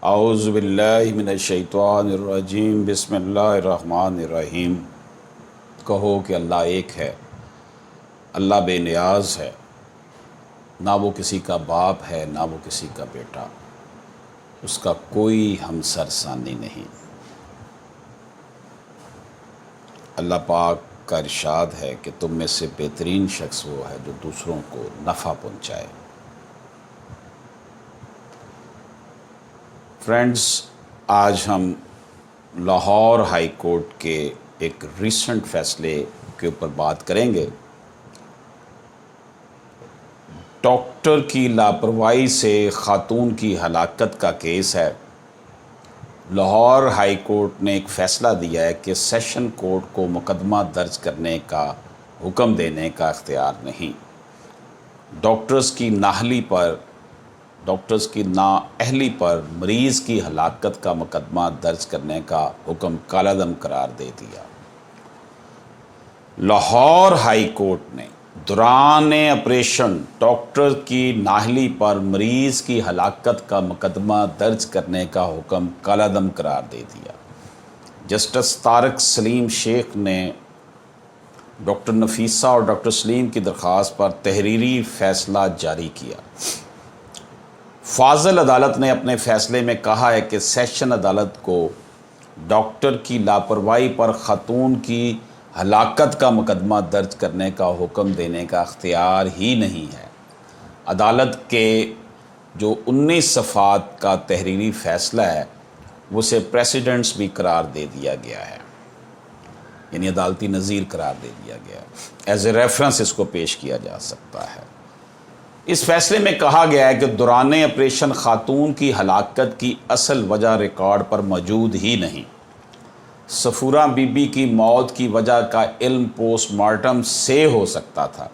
اعوذ باللہ من الشیطان الرجیم بسم اللہ الرحمن الرحیم۔ کہو کہ اللہ ایک ہے، اللہ بے نیاز ہے، نہ وہ کسی کا باپ ہے نہ وہ کسی کا بیٹا، اس کا کوئی ہمسر ثانی نہیں۔ اللہ پاک کا ارشاد ہے کہ تم میں سے بہترین شخص وہ ہے جو دوسروں کو نفع پہنچائے۔ فرینڈز، آج ہم لاہور ہائی کورٹ کے ایک ریسنٹ فیصلے کے اوپر بات کریں گے۔ ڈاکٹر کی لاپرواہی سے خاتون کی ہلاکت کا کیس ہے۔ لاہور ہائی کورٹ نے ایک فیصلہ دیا ہے کہ سیشن کورٹ کو مقدمہ درج کرنے کا حکم دینے کا اختیار نہیں۔ ڈاکٹرز کی نااہلی پر مریض کی ہلاکت کا مقدمہ درج کرنے کا حکم کالعدم قرار دے دیا۔ لاہور ہائی کورٹ نے دوران آپریشن ڈاکٹر کی نااہلی پر مریض کی ہلاکت کا مقدمہ درج کرنے کا حکم کالعدم قرار دے دیا۔ جسٹس طارق سلیم شیخ نے ڈاکٹر نفیسہ اور ڈاکٹر سلیم کی درخواست پر تحریری فیصلہ جاری کیا۔ فاضل عدالت نے اپنے فیصلے میں کہا ہے کہ سیشن عدالت کو ڈاکٹر کی لاپرواہی پر خاتون کی ہلاکت کا مقدمہ درج کرنے کا حکم دینے کا اختیار ہی نہیں ہے۔ عدالت کے جو 19 صفحات کا تحریری فیصلہ ہے اسے پریسیڈنٹس بھی قرار دے دیا گیا ہے، یعنی عدالتی نظیر قرار دے دیا گیا ہے۔ ایز اے ریفرنس اس کو پیش کیا جا سکتا ہے۔ اس فیصلے میں کہا گیا ہے کہ دوران آپریشن خاتون کی ہلاکت کی اصل وجہ ریکارڈ پر موجود ہی نہیں۔ صفورہ بی بی کی موت کی وجہ کا علم پوسٹ مارٹم سے ہو سکتا تھا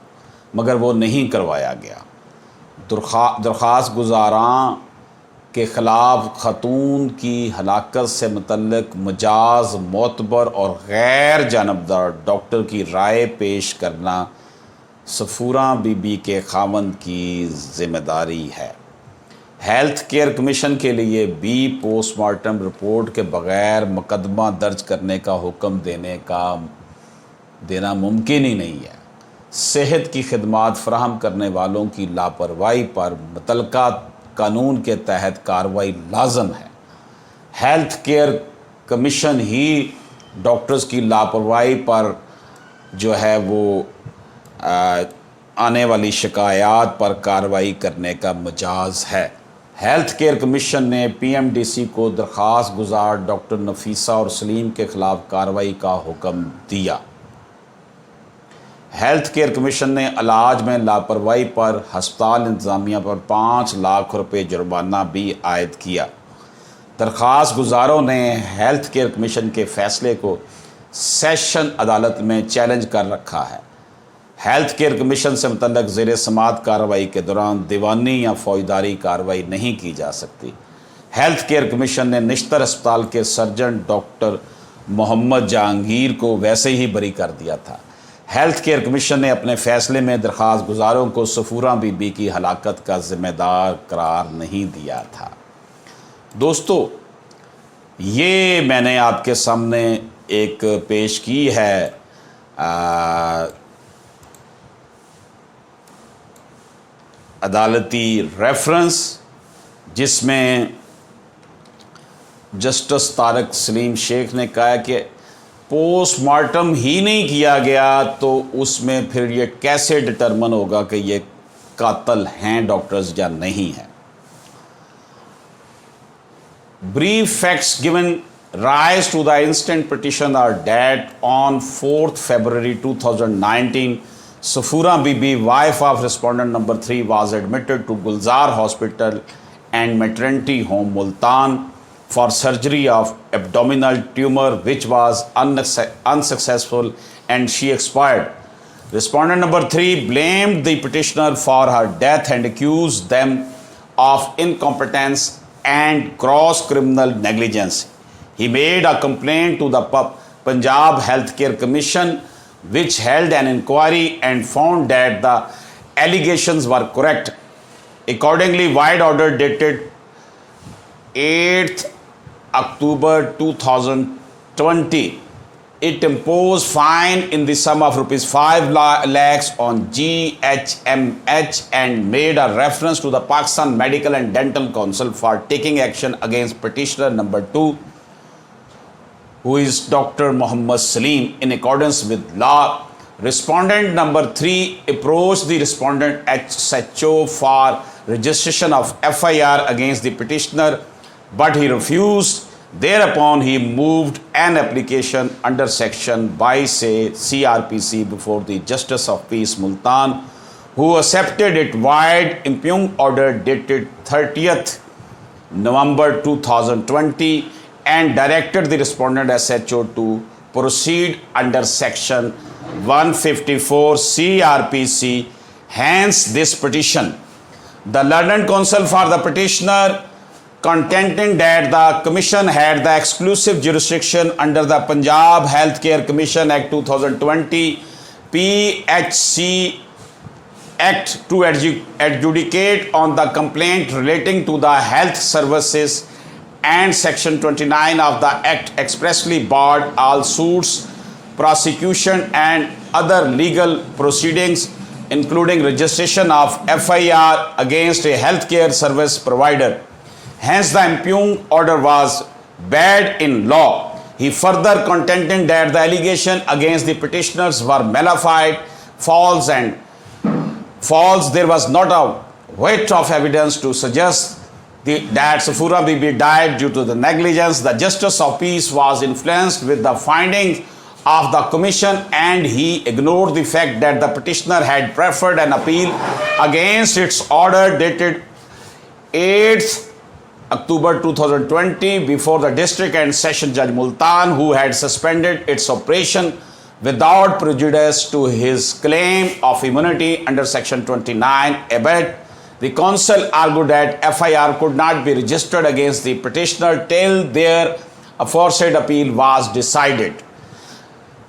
مگر وہ نہیں کروایا گیا۔ درخواست گزاراں کے خلاف خاتون کی ہلاکت سے متعلق مجاز، معتبر اور غیر جانبدار ڈاکٹر کی رائے پیش کرنا صفورہ بی بی کے خاوند کی ذمہ داری ہے۔ ہیلتھ کیئر کمیشن کے لیے بھی پوسٹ مارٹم رپورٹ کے بغیر مقدمہ درج کرنے کا حکم دینا ممکن ہی نہیں ہے۔ صحت کی خدمات فراہم کرنے والوں کی لاپرواہی پر متعلقہ قانون کے تحت کارروائی لازم ہے۔ ہیلتھ کیئر کمیشن ہی ڈاکٹرز کی لاپرواہی پر جو ہے وہ آنے والی شکایات پر کارروائی کرنے کا مجاز ہے۔ ہیلتھ کیئر کمیشن نے پی ایم ڈی سی کو درخواست گزار ڈاکٹر نفیسہ اور سلیم کے خلاف کارروائی کا حکم دیا۔ ہیلتھ کیئر کمیشن نے علاج میں لاپرواہی پر ہسپتال انتظامیہ پر 5 لاکھ روپے جرمانہ بھی عائد کیا۔ درخواست گزاروں نے ہیلتھ کیئر کمیشن کے فیصلے کو سیشن عدالت میں چیلنج کر رکھا ہے۔ ہیلتھ کیئر کمیشن سے متعلق زیر سماعت کارروائی کے دوران دیوانی یا فوجداری کارروائی نہیں کی جا سکتی۔ ہیلتھ کیئر کمیشن نے نشتر ہسپتال کے سرجن ڈاکٹر محمد جہانگیر کو ویسے ہی بری کر دیا تھا۔ ہیلتھ کیئر کمیشن نے اپنے فیصلے میں درخواست گزاروں کو صفورہ بی بی کی ہلاکت کا ذمہ دار قرار نہیں دیا تھا۔ دوستو، یہ میں نے آپ کے سامنے ایک پیش کی ہے عدالتی ریفرنس، جس میں جسٹس طارق سلیم شیخ نے کہا کہ پوسٹ مارٹم ہی نہیں کیا گیا تو اس میں پھر یہ کیسے ڈٹرمن ہوگا کہ یہ قاتل ہیں ڈاکٹرز یا نہیں ہیں۔ Brief facts given rise to the instant petition are that on 4th February 2019, Safura Bibi, wife of respondent number 3, was admitted to Gulzar Hospital and Maternity Home, Multan, for surgery of abdominal tumor which was unsuccessful and she expired. Respondent number 3 blamed the petitioner for her death and accused them of incompetence and gross criminal negligence. He made a complaint to the Punjab Healthcare Commission, which held an inquiry and found that the allegations were correct. Accordingly, wide order dated 8th October 2020. It imposed fine in the sum of rupees 5 lakhs on GHMH and made a reference to the Pakistan Medical and Dental Council for taking action against petitioner number 2, who is Dr. Muhammad Salim, in accordance with law. Respondent number 3 approached the respondent SHO for registration of FIR against the petitioner, but he refused. Thereupon, he moved an application under section 22 CRPC before the Justice of Peace Multan, who accepted it via impugned order dated 30th November 2020 and directed the respondent SHO to proceed under section 154 CRPC. Hence, this petition. The learned counsel for the petitioner, contending that the Commission had the exclusive jurisdiction under the Punjab Healthcare Commission Act 2020, PHC Act, to adjudicate on the complaint relating to the health services, and Section 29 of the Act expressly barred all suits, prosecution and other legal proceedings, including registration of FIR against a healthcare service provider. Hence, the impugned order was bad in law. He further contended that the allegation against the petitioners were malified, false. There was not a weight of evidence to suggest that Safura Bibi died due to the negligence. The Justice of Peace was influenced with the findings of the Commission, and he ignored the fact that the petitioner had preferred an appeal against its order dated 8th October 2020 before the District and Session Judge Multan, who had suspended its operation without prejudice to his claim of immunity under Section 29 abet. The counsel argued that FIR could not be registered against the petitioner till their aforesaid appeal was decided.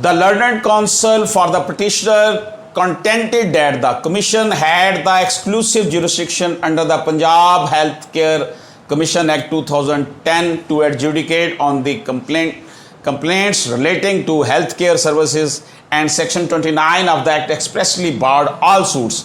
The learned counsel for the petitioner contended that the Commission had the exclusive jurisdiction under the Punjab Healthcare Commission Act 2010 to adjudicate on the complaints relating to healthcare services, and Section 29 of the Act expressly barred all suits.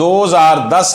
2010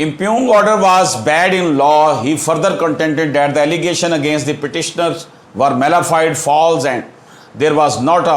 Impugned order was bad in law. He further contended that the allegation against the petitioners were malified, false, and there was not a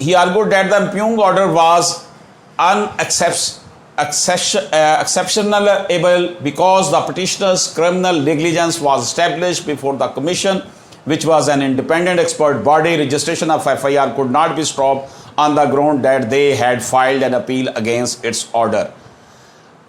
he argued that the impugned order was exceptionable because the petitioner's criminal negligence was established before the commission, which was an independent expert body. Registration of FIR could not be stopped on the ground that they had filed an appeal against its order.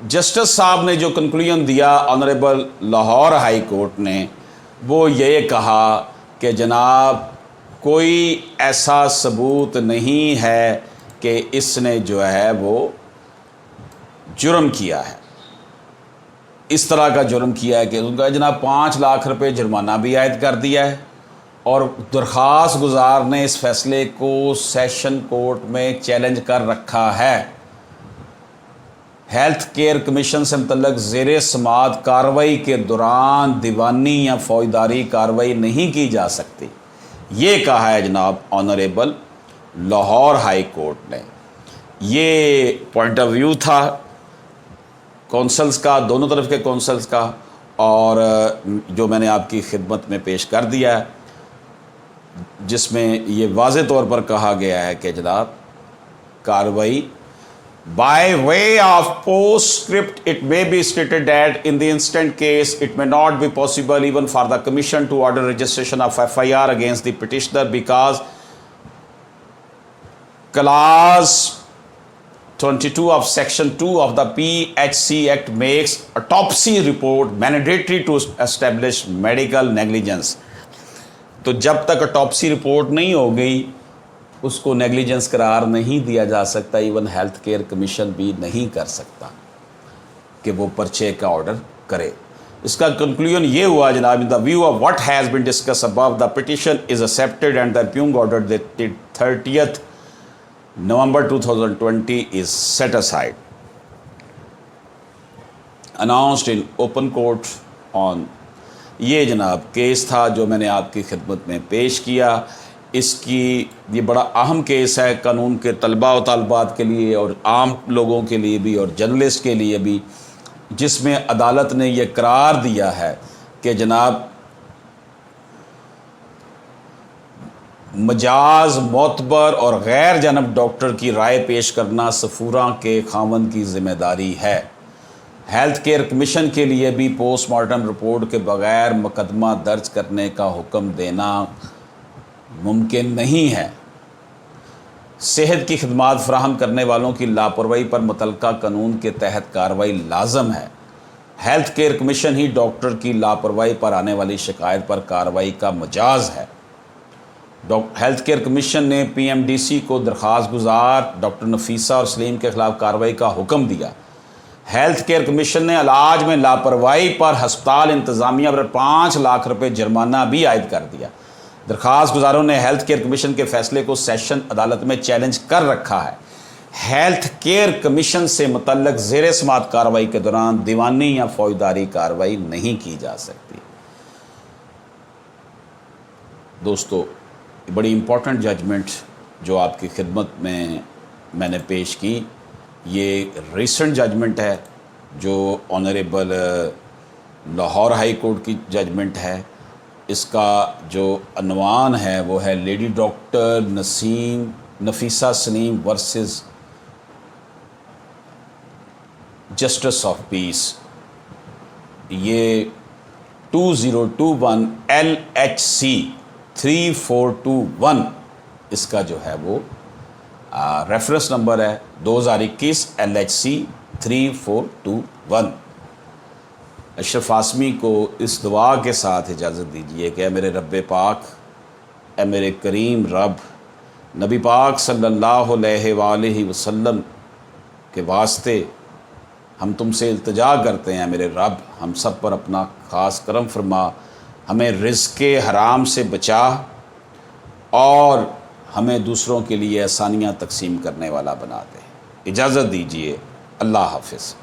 Justice صاحب نے جو conclusion دیا honourable Lahore high court نے، وہ یہ کہا کہ جناب کوئی ایسا ثبوت نہیں ہے کہ اس نے جو ہے وہ جرم کیا ہے، اس طرح کا جرم کیا ہے کہ ان کا جناب 5 لاکھ روپے جرمانہ بھی عائد کر دیا ہے، اور درخواست گزار نے اس فیصلے کو سیشن کورٹ میں چیلنج کر رکھا ہے۔ ہیلتھ کیئر کمیشن سے متعلق زیر سماعت کارروائی کے دوران دیوانی یا فوجداری کارروائی نہیں کی جا سکتی، یہ کہا ہے جناب آنریبل لاہور ہائی کورٹ نے۔ یہ پوائنٹ آف ویو تھا کونسلز کا، دونوں طرف کے کونسلز کا، اور جو میں نے آپ کی خدمت میں پیش کر دیا ہے، جس میں یہ واضح طور پر کہا گیا ہے کہ جناب کارروائی by way of postscript it may be stated that in the instant case it may not be possible even for the commission to order registration of FIR against the petitioner because clause 22 of section 2 of the PHC Act makes autopsy report mandatory to establish medical negligence۔ تو جب تک autopsy report نہیں ہو گئی اس کو negligence قرار نہیں دیا جا سکتا، ایون ہیلتھ کیئر کمیشن بھی نہیں کر سکتا کہ وہ پرچے کا آرڈر کرے۔ اس کا کنکلوژن یہ ہوا جناب، in the view of what has been discuss above the petition is accepted and the اپیونگ order dated 30th November 2020 is set aside, announced in open court on۔ یہ جناب کیس تھا جو میں نے آپ کی خدمت میں پیش کیا۔ اس کی یہ بڑا اہم کیس ہے قانون کے طلباء و طالبات کے لیے اور عام لوگوں کے لیے بھی اور جرنلسٹ کے لیے بھی، جس میں عدالت نے یہ قرار دیا ہے کہ جناب مجاز، معتبر اور غیر جانب ڈاکٹر کی رائے پیش کرنا سفوراں کے خاوند کی ذمہ داری ہے۔ ہیلتھ کیئر کمیشن کے لیے بھی پوسٹ مارٹم رپورٹ کے بغیر مقدمہ درج کرنے کا حکم دینا ممکن نہیں ہے۔ صحت کی خدمات فراہم کرنے والوں کی لاپرواہی پر متعلقہ قانون کے تحت کارروائی لازم ہے۔ ہیلتھ کیئر کمیشن ہی ڈاکٹر کی لاپرواہی پر آنے والی شکایت پر کارروائی کا مجاز ہے۔ ہیلتھ کیئر کمیشن نے PMDC کو درخواست گزار ڈاکٹر نفیسہ اور سلیم کے خلاف کارروائی کا حکم دیا۔ ہیلتھ کیئر کمیشن نے علاج میں لاپرواہی پر ہسپتال انتظامیہ پر 5 لاکھ روپے جرمانہ بھی عائد کر دیا۔ درخواست گزاروں نے ہیلتھ کیئر کمیشن کے فیصلے کو سیشن عدالت میں چیلنج کر رکھا ہے۔ ہیلتھ کیئر کمیشن سے متعلق زیر سماعت کارروائی کے دوران دیوانی یا فوجداری کارروائی نہیں کی جا سکتی۔ دوستو، بڑی امپورٹنٹ ججمنٹ جو آپ کی خدمت میں نے پیش کی، یہ ریسنٹ ججمنٹ ہے جو آنریبل لاہور ہائی کورٹ کی ججمنٹ ہے۔ اس کا جو عنوان ہے وہ ہے lady doctor Nafeesa Saleem versus justice of peace. یہ 2021 LHC 3421 اس کا جو ہے وہ ریفرنس نمبر ہے، 2021 LHC 3421۔ اشرف عاصمی کو اس دعا کے ساتھ اجازت دیجیے کہ اے میرے رب پاک، اے میرے کریم رب، نبی پاک صلی اللہ علیہ وآلہ وسلم کے واسطے ہم تم سے التجا کرتے ہیں میرے رب، ہم سب پر اپنا خاص کرم فرما، ہمیں رزق حرام سے بچا اور ہمیں دوسروں کے لیے آسانیاں تقسیم کرنے والا بنا دے۔ اجازت دیجیے، اللہ حافظ۔